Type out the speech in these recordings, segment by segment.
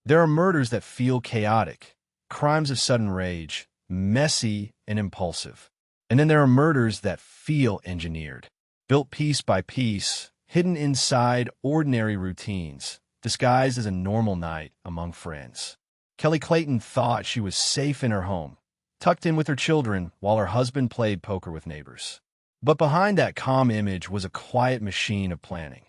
There are murders that feel chaotic, crimes of sudden rage, messy and impulsive. And then there are murders that feel engineered, built piece by piece, hidden inside ordinary routines, disguised as a normal night among friends. Kelly Clayton thought she was safe in her home, tucked in with her children while her husband played poker with neighbors. But behind that calm image was a quiet machine of planning.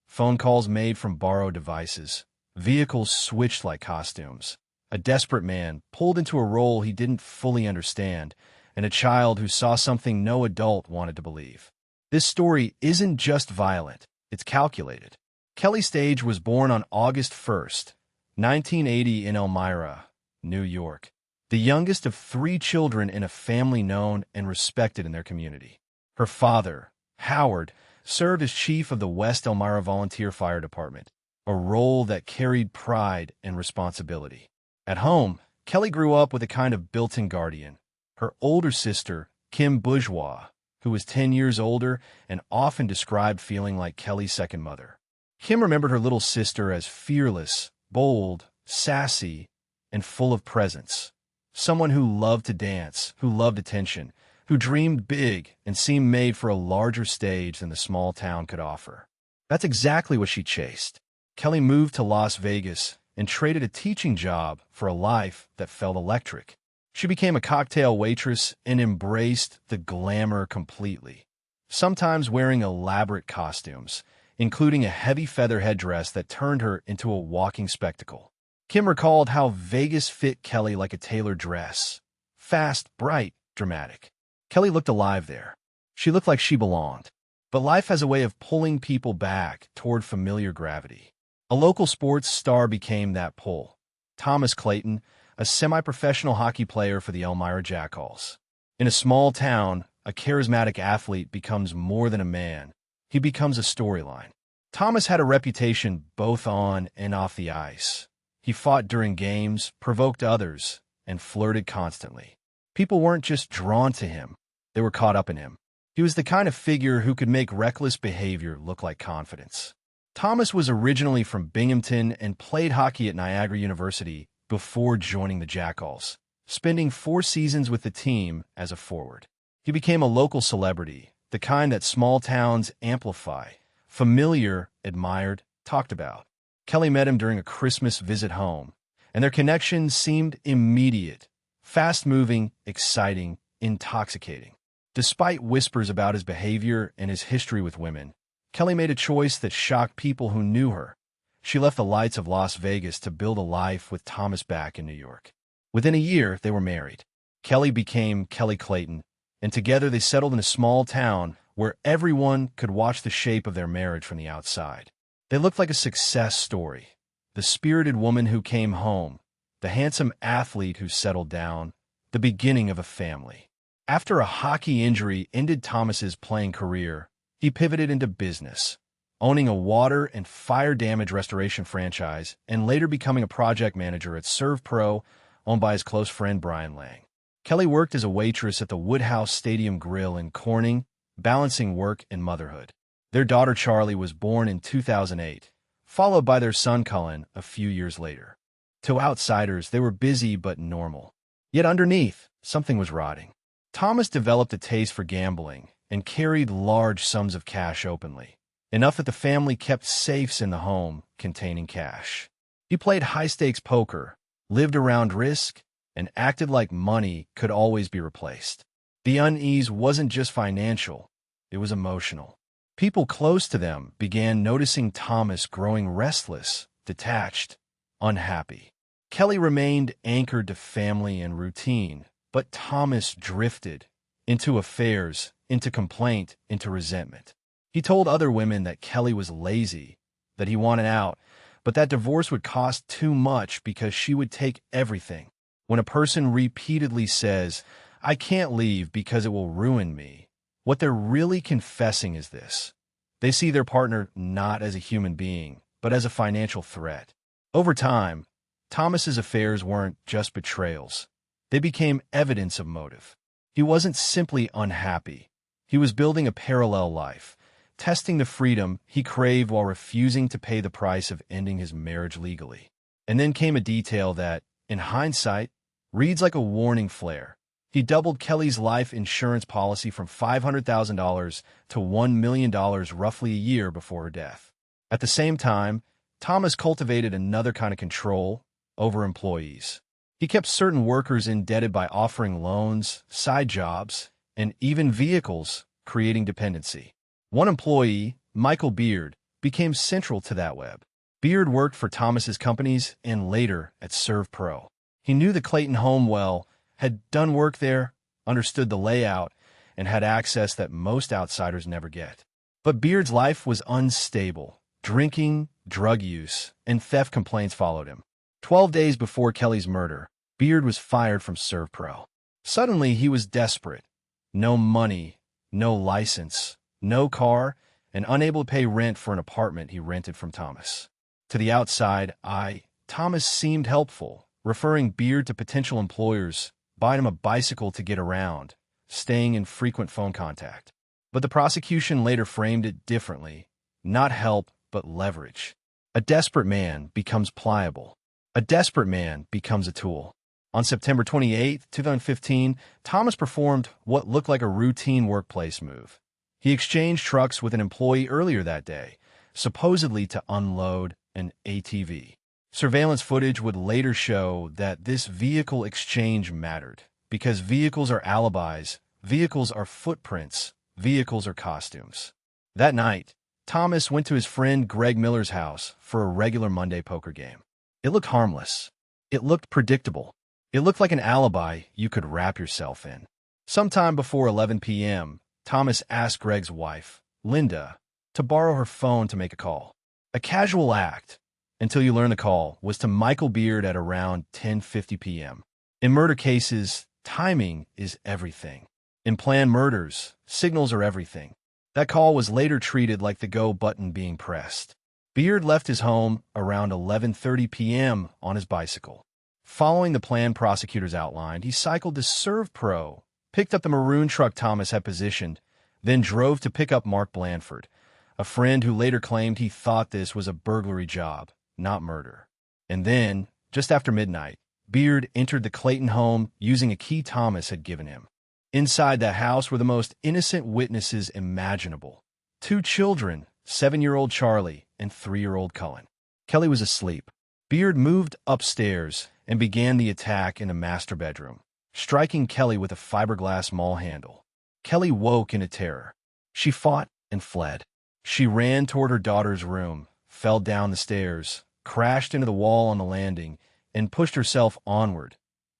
Phone calls made from borrowed devices, vehicles switched like costumes, a desperate man pulled into a role he didn't fully understand, and a child who saw something no adult wanted to believe. This story isn't just violent, it's calculated. Kelly Stage was born on August 1st, 1980 in Elmira, New York, the youngest of 3 children in a family known and respected in their community. Her father, Howard, served as chief of the West Elmira Volunteer Fire Department, a role that carried pride and responsibility. At home, Kelly grew up with a kind of built-in guardian. Her older sister, Kim Bourgeois, who was 10 years older and often described feeling like Kelly's second mother. Kim remembered her little sister as fearless, bold, sassy, and full of presence. Someone who loved to dance, who loved attention, who dreamed big and seemed made for a larger stage than the small town could offer. That's exactly what she chased. Kelly moved to Las Vegas and traded a teaching job for a life that felt electric. She became a cocktail waitress and embraced the glamour completely, sometimes wearing elaborate costumes, including a heavy feather headdress that turned her into a walking spectacle. Kim recalled how Vegas fit Kelly like a tailored dress. Fast, bright, dramatic. Kelly looked alive there. She looked like she belonged. But life has a way of pulling people back toward familiar gravity. A local sports star became that pull. Thomas Clayton, a semi-professional hockey player for the Elmira Jackals. In a small town, a charismatic athlete becomes more than a man. He becomes a storyline. Thomas had a reputation both on and off the ice. He fought during games, provoked others, and flirted constantly. People weren't just drawn to him, they were caught up in him. He was the kind of figure who could make reckless behavior look like confidence. Thomas was originally from Binghamton and played hockey at Niagara University before joining the Jackals, spending 4 seasons with the team as a forward. He became a local celebrity, the kind that small towns amplify, familiar, admired, talked about. Kelly met him during a Christmas visit home, and their connection seemed immediate, fast-moving, exciting, intoxicating. Despite whispers about his behavior and his history with women, Kelly made a choice that shocked people who knew her. She left the lights of Las Vegas to build a life with Thomas back in New York. Within a year, they were married. Kelly became Kelly Clayton, and together they settled in a small town where everyone could watch the shape of their marriage from the outside. They looked like a success story. The spirited woman who came home, the handsome athlete who settled down, the beginning of a family. After a hockey injury ended Thomas's playing career, he pivoted into business, owning a water and fire damage restoration franchise and later becoming a project manager at ServPro, owned by his close friend Brian Lang. Kelly worked as a waitress at the Woodhouse Stadium Grill in Corning, balancing work and motherhood. Their daughter Charlie was born in 2008, followed by their son Cullen a few years later. To outsiders, they were busy but normal. Yet underneath, something was rotting. Thomas developed a taste for gambling and carried large sums of cash openly, enough that the family kept safes in the home containing cash. He played high-stakes poker, lived around risk, and acted like money could always be replaced. The unease wasn't just financial, it was emotional. People close to them began noticing Thomas growing restless, detached, unhappy. Kelly remained anchored to family and routine, but Thomas drifted into affairs, into complaint, into resentment. He told other women that Kelly was lazy, that he wanted out, but that divorce would cost too much because she would take everything. When a person repeatedly says, "I can't leave because it will ruin me," what they're really confessing is this. They see their partner not as a human being, but as a financial threat. Over time, Thomas's affairs weren't just betrayals. They became evidence of motive. He wasn't simply unhappy. He was building a parallel life, testing the freedom he craved while refusing to pay the price of ending his marriage legally. And then came a detail that, in hindsight, reads like a warning flare. He doubled Kelly's life insurance policy from $500,000 to $1 million roughly a year before her death. At the same time, Thomas cultivated another kind of control over employees. He kept certain workers indebted by offering loans, side jobs, and even vehicles, creating dependency. One employee, Michael Beard, became central to that web. Beard worked for Thomas's companies and later at ServPro. He knew the Clayton home well, had done work there, understood the layout, and had access that most outsiders never get. But Beard's life was unstable. Drinking, drug use, and theft complaints followed him. 12 days before Kelly's murder, Beard was fired from ServPro. Suddenly, he was desperate. No money, no license, no car, and unable to pay rent for an apartment he rented from Thomas. To the outside eye, Thomas seemed helpful, referring Beard to potential employers, buying him a bicycle to get around, staying in frequent phone contact. But the prosecution later framed it differently. Not help, but leverage. A desperate man becomes pliable. A desperate man becomes a tool. On September 28, 2015, Thomas performed what looked like a routine workplace move. He exchanged trucks with an employee earlier that day, supposedly to unload an ATV. Surveillance footage would later show that this vehicle exchange mattered, because vehicles are alibis, vehicles are footprints, vehicles are costumes. That night, Thomas went to his friend Greg Miller's house for a regular Monday poker game. It looked harmless. It looked predictable. It looked like an alibi you could wrap yourself in. Sometime before 11 p.m., Thomas asked Greg's wife, Linda, to borrow her phone to make a call. A casual act, until you learn the call, was to Michael Beard at around 10:50 p.m. In murder cases, timing is everything. In planned murders, signals are everything. That call was later treated like the go button being pressed. Beard left his home around 11:30 p.m. on his bicycle. Following the plan prosecutors outlined, he cycled to ServPro, picked up the maroon truck Thomas had positioned, then drove to pick up Mark Blanford, a friend who later claimed he thought this was a burglary job, not murder. And then, just after midnight, Beard entered the Clayton home using a key Thomas had given him. Inside that house were the most innocent witnesses imaginable. 2 children, 7-year-old Charlie and 3-year-old Cullen. Kelly was asleep. Beard moved upstairs and began the attack in the master bedroom, striking Kelly with a fiberglass maul handle. Kelly woke in a terror. She fought and fled. She ran toward her daughter's room, fell down the stairs, crashed into the wall on the landing, and pushed herself onward,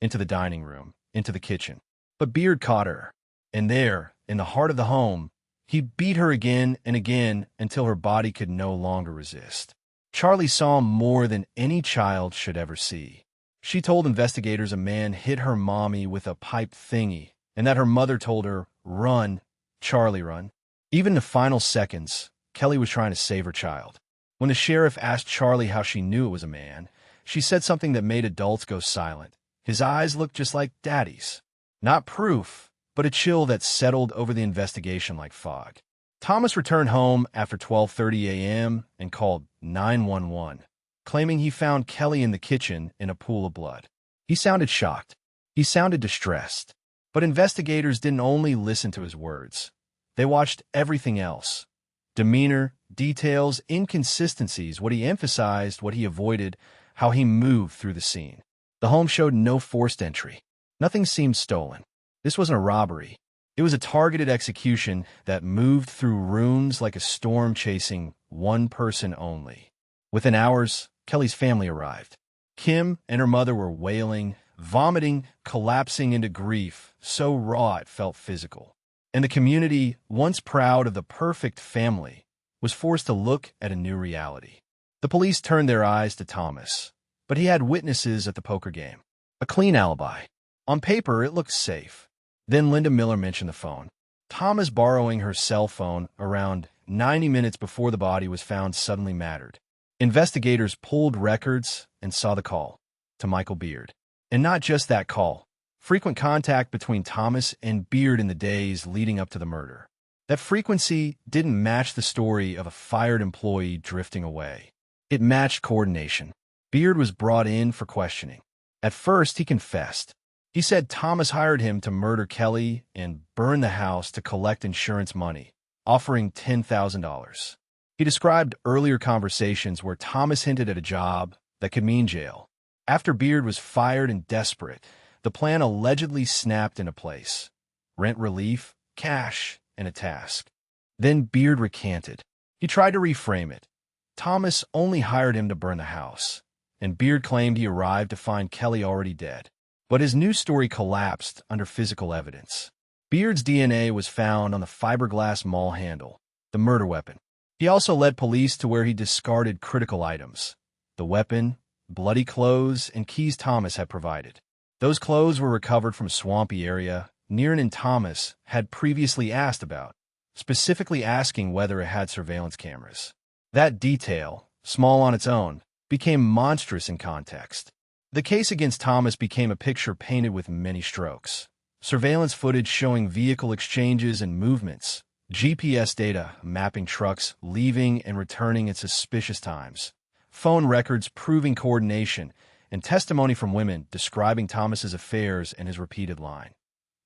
into the dining room, into the kitchen. But Beard caught her, and there, in the heart of the home, he beat her again and again until her body could no longer resist. Charlie saw more than any child should ever see. She told investigators a man hit her mommy with a pipe thingy, and that her mother told her, "Run, Charlie, run." Even in the final seconds, Kelly was trying to save her child. When the sheriff asked Charlie how she knew it was a man, she said something that made adults go silent. His eyes looked just like Daddy's. Not proof, but a chill that settled over the investigation like fog. Thomas returned home after 12:30 a.m. and called 911, claiming he found Kelly in the kitchen in a pool of blood. He sounded shocked. He sounded distressed. But investigators didn't only listen to his words. They watched everything else. Demeanor, details, inconsistencies, what he emphasized, what he avoided, how he moved through the scene. The home showed no forced entry. Nothing seemed stolen. This wasn't a robbery. It was a targeted execution that moved through rooms like a storm chasing one person only. Within hours, Kelly's family arrived. Kim and her mother were wailing, vomiting, collapsing into grief, so raw it felt physical. And the community, once proud of the perfect family, was forced to look at a new reality. The police turned their eyes to Thomas, but he had witnesses at the poker game. A clean alibi. On paper, it looked safe. Then Linda Miller mentioned the phone. Thomas borrowing her cell phone around 90 minutes before the body was found suddenly mattered. Investigators pulled records and saw the call to Michael Beard. And not just that call. Frequent contact between Thomas and Beard in the days leading up to the murder. That frequency didn't match the story of a fired employee drifting away. It matched coordination. Beard was brought in for questioning. At first, he confessed. He said Thomas hired him to murder Kelly and burn the house to collect insurance money, offering $10,000. He described earlier conversations where Thomas hinted at a job that could mean jail. After Beard was fired and desperate, the plan allegedly snapped into place. Rent relief, cash, and a task. Then Beard recanted. He tried to reframe it. Thomas only hired him to burn the house, and Beard claimed he arrived to find Kelly already dead. But his new story collapsed under physical evidence. Beard's DNA was found on the fiberglass maul handle, the murder weapon. He also led police to where he discarded critical items: the weapon, bloody clothes, and keys Thomas had provided. Those clothes were recovered from a swampy area Nearn and Thomas had previously asked about, specifically asking whether it had surveillance cameras. That detail, small on its own, became monstrous in context. The case against Thomas became a picture painted with many strokes. Surveillance footage showing vehicle exchanges and movements, GPS data mapping trucks leaving and returning at suspicious times, phone records proving coordination, and testimony from women describing Thomas's affairs and his repeated lying.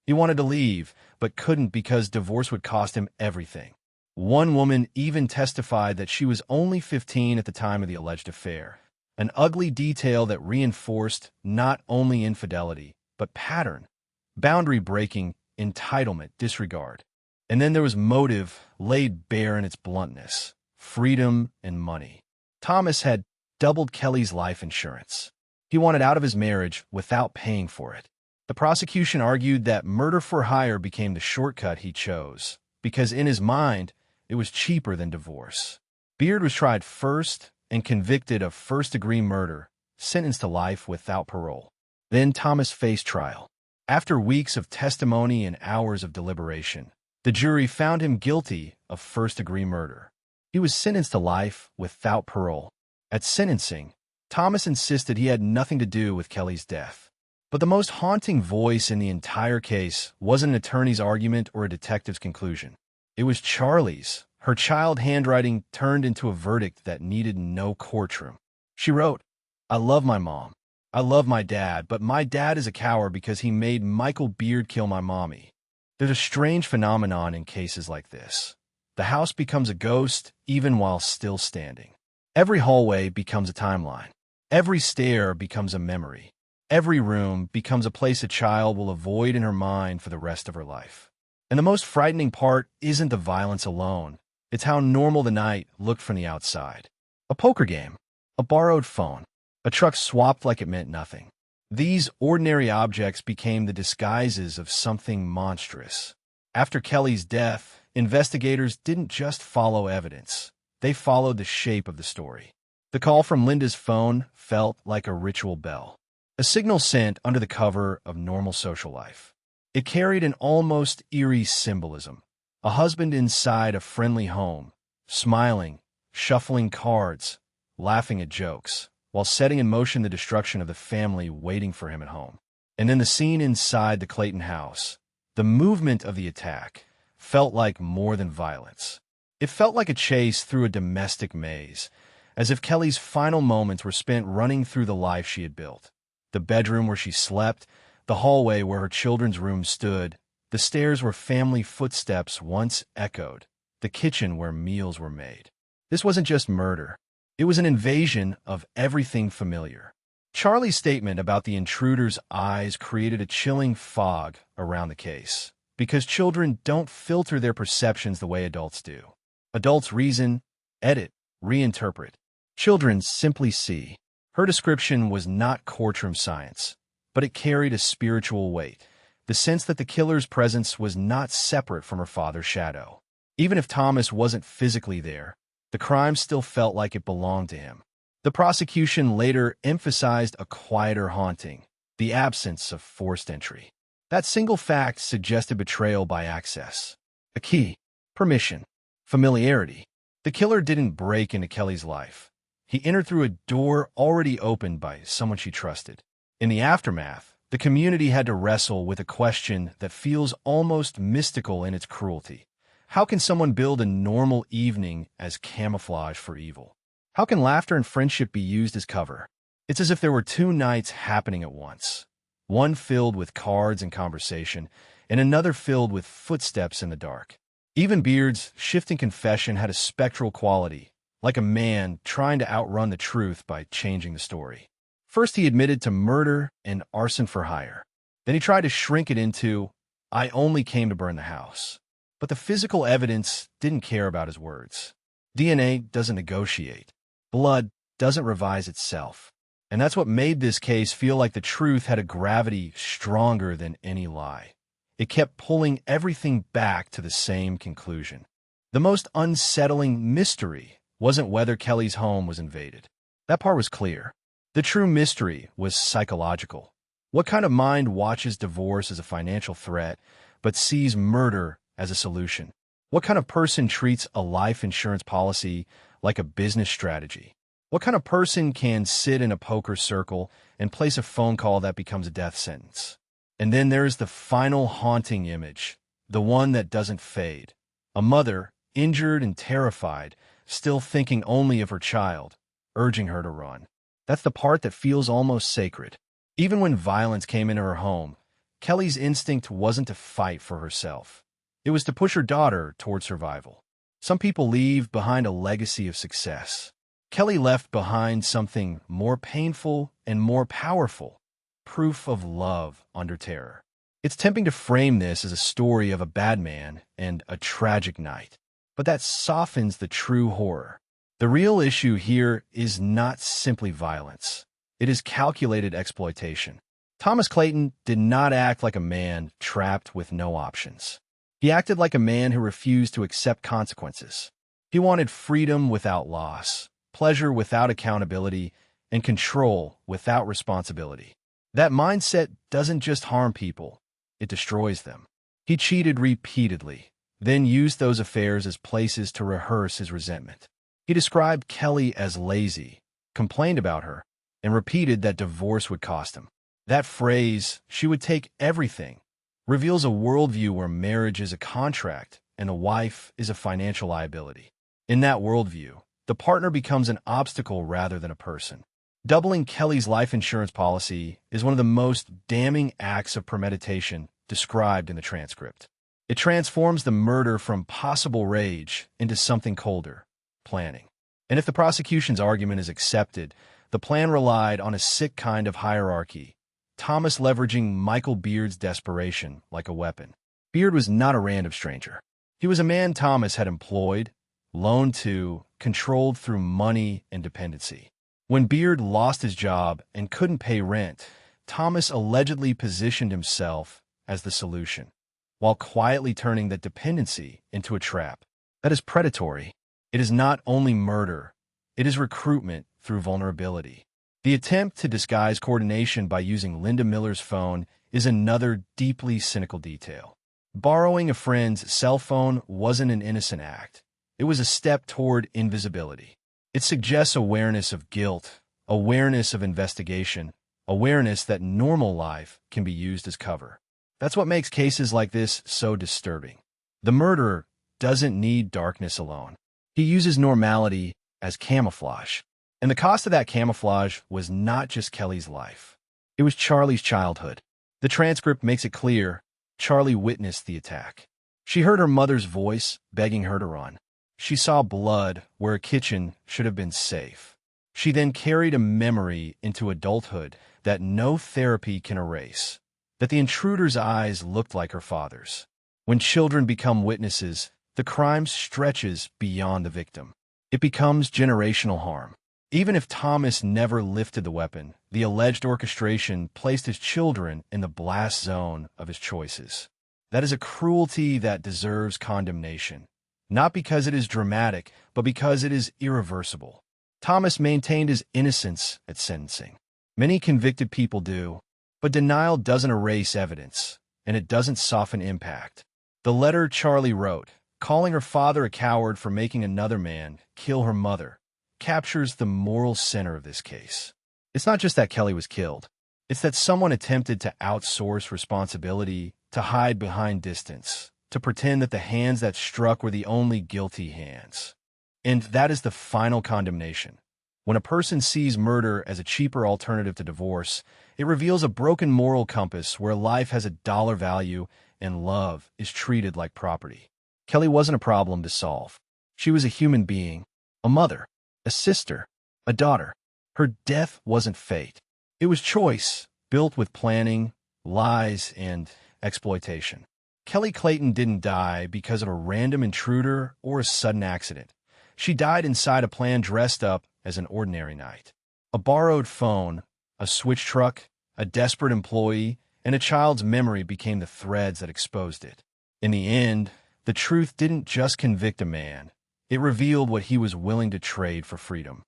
He wanted to leave, but couldn't because divorce would cost him everything. One woman even testified that she was only 15 at the time of the alleged affair, an ugly detail that reinforced not only infidelity, but pattern, boundary-breaking, entitlement, disregard. And then there was motive laid bare in its bluntness: freedom and money. Thomas had doubled Kelly's life insurance. He wanted out of his marriage without paying for it. The prosecution argued that murder for hire became the shortcut he chose, because in his mind, it was cheaper than divorce. Beard was tried first and convicted of first-degree murder, sentenced to life without parole. Then Thomas faced trial. After weeks of testimony and hours of deliberation, the jury found him guilty of first-degree murder. He was sentenced to life without parole. At sentencing, Thomas insisted he had nothing to do with Kelly's death. But the most haunting voice in the entire case wasn't an attorney's argument or a detective's conclusion. It was Charlie's. Her child handwriting turned into a verdict that needed no courtroom. She wrote, "I love my mom. I love my dad, but my dad is a coward because he made Michael Beard kill my mommy." There's a strange phenomenon in cases like this. The house becomes a ghost even while still standing. Every hallway becomes a timeline. Every stair becomes a memory. Every room becomes a place a child will avoid in her mind for the rest of her life. And the most frightening part isn't the violence alone. It's how normal the night looked from the outside. A poker game, a borrowed phone, a truck swapped like it meant nothing. These ordinary objects became the disguises of something monstrous. After Kelly's death, investigators didn't just follow evidence. They followed the shape of the story. The call from Linda's phone felt like a ritual bell, a signal sent under the cover of normal social life. It carried an almost eerie symbolism: a husband inside a friendly home, smiling, shuffling cards, laughing at jokes, while setting in motion the destruction of the family waiting for him at home. And then the scene inside the Clayton house, the movement of the attack, felt like more than violence. It felt like a chase through a domestic maze, as if Kelly's final moments were spent running through the life she had built. The bedroom where she slept, the hallway where her children's room stood, the stairs where family footsteps once echoed, the kitchen where meals were made. This wasn't just murder. It was an invasion of everything familiar. Charlie's statement about the intruder's eyes created a chilling fog around the case, because children don't filter their perceptions the way adults do. Adults reason, edit, reinterpret. Children simply see. Her description was not courtroom science, but it carried a spiritual weight, the sense that the killer's presence was not separate from her father's shadow. Even if Thomas wasn't physically there, the crime still felt like it belonged to him. The prosecution later emphasized a quieter haunting, the absence of forced entry. That single fact suggested betrayal by access. A key, permission, familiarity. The killer didn't break into Kelly's life. He entered through a door already opened by someone she trusted. In the aftermath, the community had to wrestle with a question that feels almost mystical in its cruelty. How can someone build a normal evening as camouflage for evil? How can laughter and friendship be used as cover? It's as if there were two nights happening at once, one filled with cards and conversation, and another filled with footsteps in the dark. Even Beard's shifting confession had a spectral quality, like a man trying to outrun the truth by changing the story. First, he admitted to murder and arson for hire. Then he tried to shrink it into, "I only came to burn the house." But the physical evidence didn't care about his words. DNA doesn't negotiate. Blood doesn't revise itself. And that's what made this case feel like the truth had a gravity stronger than any lie. It kept pulling everything back to the same conclusion. The most unsettling mystery wasn't whether Kelly's home was invaded. That part was clear. The true mystery was psychological. What kind of mind watches divorce as a financial threat, but sees murder as a solution? What kind of person treats a life insurance policy like a business strategy? What kind of person can sit in a poker circle and place a phone call that becomes a death sentence? And then there's the final haunting image, the one that doesn't fade. A mother, injured and terrified, still thinking only of her child, urging her to run. That's the part that feels almost sacred. Even when violence came into her home, Kelly's instinct wasn't to fight for herself. It was to push her daughter toward survival. Some people leave behind a legacy of success. Kelly left behind something more painful and more powerful, proof of love under terror. It's tempting to frame this as a story of a bad man and a tragic night, but that softens the true horror. The real issue here is not simply violence. It is calculated exploitation. Thomas Clayton did not act like a man trapped with no options. He acted like a man who refused to accept consequences. He wanted freedom without loss, pleasure without accountability, and control without responsibility. That mindset doesn't just harm people, it destroys them. He cheated repeatedly, then used those affairs as places to rehearse his resentment. He described Kelly as lazy, complained about her, and repeated that divorce would cost him. That phrase, "she would take everything," reveals a worldview where marriage is a contract and a wife is a financial liability. In that worldview, the partner becomes an obstacle rather than a person. Doubling Kelly's life insurance policy is one of the most damning acts of premeditation described in the transcript. It transforms the murder from possible rage into something colder, planning. And if the prosecution's argument is accepted, the plan relied on a sick kind of hierarchy, Thomas leveraging Michael Beard's desperation like a weapon. Beard was not a random stranger. He was a man Thomas had employed, loaned to, controlled through money and dependency. When Beard lost his job and couldn't pay rent, Thomas allegedly positioned himself as the solution, while quietly turning that dependency into a trap. That is predatory. It is not only murder, it is recruitment through vulnerability. The attempt to disguise coordination by using Linda Miller's phone is another deeply cynical detail. Borrowing a friend's cell phone wasn't an innocent act. It was a step toward invisibility. It suggests awareness of guilt, awareness of investigation, awareness that normal life can be used as cover. That's what makes cases like this so disturbing. The murderer doesn't need darkness alone. He uses normality as camouflage. And the cost of that camouflage was not just Kelly's life. It was Charlie's childhood. The transcript makes it clear Charlie witnessed the attack. She heard her mother's voice begging her to run. She saw blood where a kitchen should have been safe. She then carried a memory into adulthood that no therapy can erase, that the intruder's eyes looked like her father's. When children become witnesses, the crime stretches beyond the victim. It becomes generational harm. Even if Thomas never lifted the weapon, the alleged orchestration placed his children in the blast zone of his choices. That is a cruelty that deserves condemnation, not because it is dramatic, but because it is irreversible. Thomas maintained his innocence at sentencing. Many convicted people do, but denial doesn't erase evidence, and it doesn't soften impact. The letter Charlie wrote, calling her father a coward for making another man kill her mother, captures the moral center of this case. It's not just that Kelly was killed. It's that someone attempted to outsource responsibility, to hide behind distance, to pretend that the hands that struck were the only guilty hands. And that is the final condemnation. When a person sees murder as a cheaper alternative to divorce, it reveals a broken moral compass where life has a dollar value and love is treated like property. Kelly wasn't a problem to solve. She was a human being, a mother, a sister, a daughter. Her death wasn't fate. It was choice, built with planning, lies, and exploitation. Kelly Clayton didn't die because of a random intruder or a sudden accident. She died inside a plan dressed up as an ordinary night. A borrowed phone, a switch truck, a desperate employee, and a child's memory became the threads that exposed it. In the end, the truth didn't just convict a man. It revealed what he was willing to trade for freedom.